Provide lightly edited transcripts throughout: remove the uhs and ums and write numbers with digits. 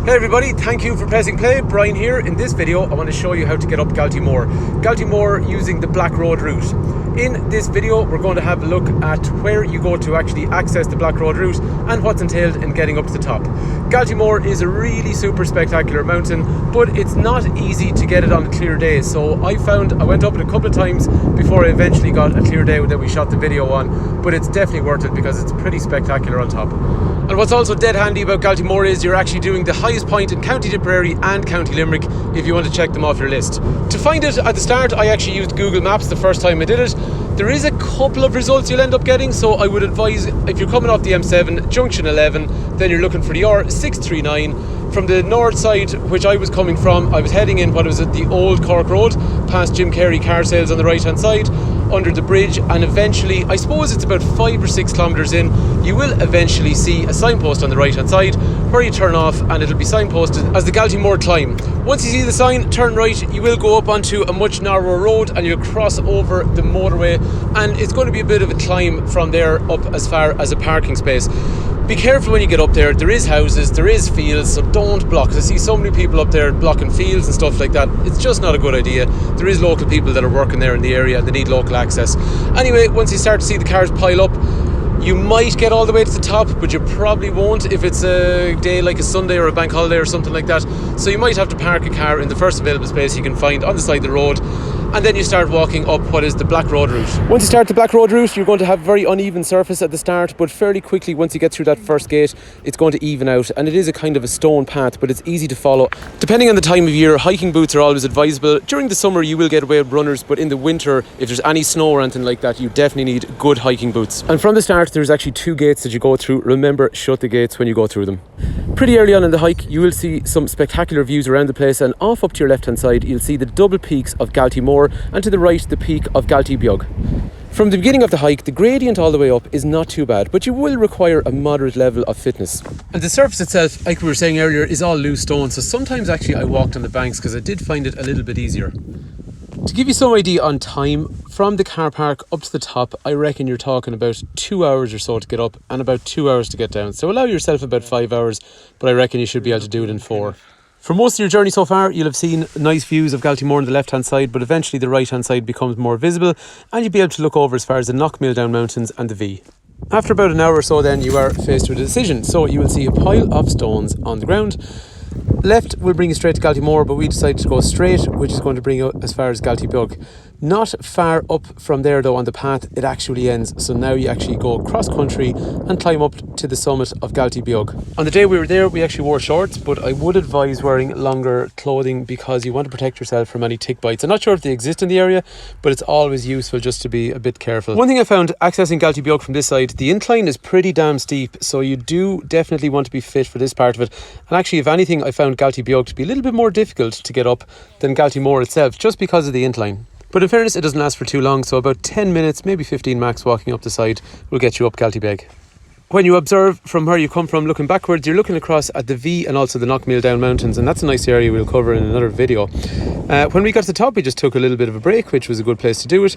Hey everybody, thank you for pressing play. Brian here. In this video I want to show you how to get up Galtymore using the Black Road route. In this video we're going to have a look at where you go to actually access the Black Road route and what's entailed in getting up to the top. Galtymore is a really super spectacular mountain, but it's not easy to get it on a clear day. So I went up it a couple of times before I eventually got a clear day that we shot the video on, but it's definitely worth it because it's pretty spectacular on top. And what's also dead handy about Galtymore is you're actually doing the highest point in County Tipperary and County Limerick if you want to check them off your list. To find it at the start, I actually used Google Maps the first time I did it. There is a couple of results you'll end up getting, so I would advise if you're coming off the M7, junction 11, then you're looking for the R639. From the north side, which I was coming from, I was heading in what was at the old Cork Road, past Jim Carey car sales on the right hand side, under the bridge, and eventually, I suppose it's about 5 or 6 kilometres in, you will eventually see a signpost on the right hand side where you turn off, and it'll be signposted as the Galtymore climb. Once you see the sign, turn right, you will go up onto a much narrower road and you'll cross over the motorway, and it's going to be a bit of a climb from there up as far as a parking space. Be careful when you get up there. There is houses, there is fields, so don't block. I see so many people up there blocking fields and stuff like that. It's just not a good idea. There is local people that are working there in the area. They need local access. Anyway, once you start to see the cars pile up, you might get all the way to the top, but you probably won't if it's a day like a Sunday or a bank holiday or something like that. So you might have to park a car in the first available space you can find on the side of the road, and then you start walking up what is the Black Road route. Once you start the Black Road route, you're going to have very uneven surface at the start, but fairly quickly once you get through that first gate, it's going to even out, and it is a kind of a stone path, but it's easy to follow. Depending on the time of year, hiking boots are always advisable. During the summer you will get away with runners, but in the winter, if there's any snow or anything like that, you definitely need good hiking boots. And from the start, there's actually 2 gates that you go through. Remember, shut the gates when you go through them. Pretty early on in the hike, you will see some spectacular views around the place, and off up to your left hand side, you'll see the double peaks of Galtymore, and to the right, the peak of Galtybeog. From the beginning of the hike, the gradient all the way up is not too bad, but you will require a moderate level of fitness. And the surface itself, like we were saying earlier, is all loose stone, so sometimes actually I walked on the banks because I did find it a little bit easier. To give you some idea on time, from the car park up to the top, I reckon you're talking about 2 hours or so to get up and about 2 hours to get down. So allow yourself about 5 hours, but I reckon you should be able to do it in 4. For most of your journey so far, you'll have seen nice views of Galtymore on the left hand side, but eventually the right hand side becomes more visible and you'll be able to look over as far as the Knockmilldown Mountains and the V. After about an hour or so then, you are faced with a decision. So you will see a pile of stones on the ground. Left will bring you straight to Galtymore, but we decided to go straight, which is going to bring you as far as Galtybeog. Not far up from there though on the path, it actually ends. So now you actually go cross country and climb up to the summit of Galtybeog. On the day we were there, we actually wore shorts, but I would advise wearing longer clothing because you want to protect yourself from any tick bites. I'm not sure if they exist in the area, but it's always useful just to be a bit careful. One thing I found accessing Galtybeog from this side, the incline is pretty damn steep, so you do definitely want to be fit for this part of it. And actually, if anything, I found Galtybeog to be a little bit more difficult to get up than Galtymore itself, just because of the incline. But in fairness, it doesn't last for too long, so about 10 minutes, maybe 15 max walking up the side will get you up Galtybeog. When you observe from where you come from looking backwards, you're looking across at the V and also the Knockmilldown Mountains, and that's a nice area we'll cover in another video. When we got to the top, we just took a little bit of a break, which was a good place to do it.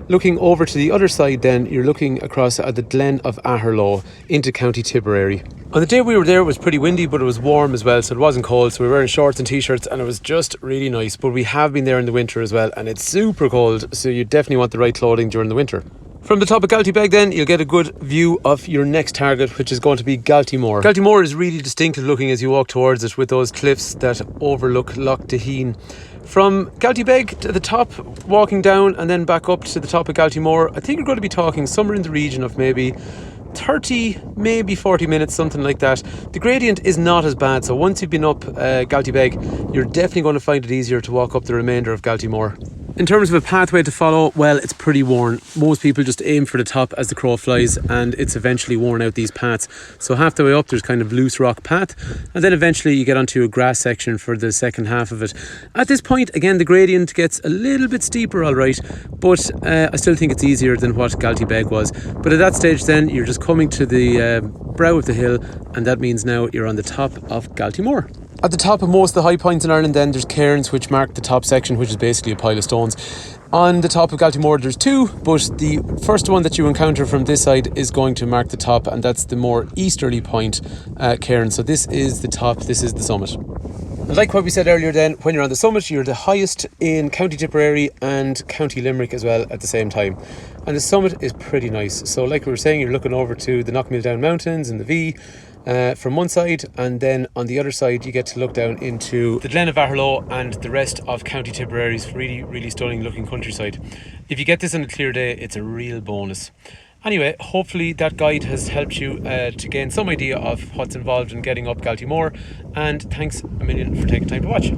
Looking over to the other side then, you're looking across at the Glen of Aherlow into County Tipperary. On the day we were there, it was pretty windy, but it was warm as well, so it wasn't cold, so we were wearing shorts and t-shirts, and it was just really nice. But we have been there in the winter as well, and it's super cold, so you definitely want the right clothing during the winter. From the top of Galtybeog then, you'll get a good view of your next target, which is going to be Galtymore. Galtymore is really distinctive looking as you walk towards it, with those cliffs that overlook Loch Deheen. From Galtybeog to the top, walking down and then back up to the top of Galtymore, I think we're going to be talking somewhere in the region of maybe 30, maybe 40 minutes, something like that. The gradient is not as bad, so once you've been up Galtybeog, you're definitely going to find it easier to walk up the remainder of Galtymore. In terms of a pathway to follow, well, it's pretty worn. Most people just aim for the top as the crow flies, and it's eventually worn out, these paths. So half the way up there's kind of loose rock path, and then eventually you get onto a grass section for the second half of it. At this point, again, the gradient gets a little bit steeper, all right, but I still think it's easier than what Galtybeg was. But at that stage then, you're just coming to the brow of the hill, and that means now you're on the top of Galtymore. At the top of most of the high points in Ireland then, there's cairns which mark the top section, which is basically a pile of stones. On the top of Galtymore there's two, but the first one that you encounter from this side is going to mark the top, and that's the more easterly point, Cairn. So this is the top, this is the summit. Like what we said earlier then, when you're on the summit, you're the highest in County Tipperary and County Limerick as well at the same time. And the summit is pretty nice. So like we were saying, you're looking over to the Knockmealdown Mountains and the V from one side, and then on the other side you get to look down into the Glen of Aherlow and the rest of County Tipperary's really, really stunning looking countryside. If you get this on a clear day, it's a real bonus. Anyway, hopefully that guide has helped you to gain some idea of what's involved in getting up Galtymore, and thanks a million for taking time to watch.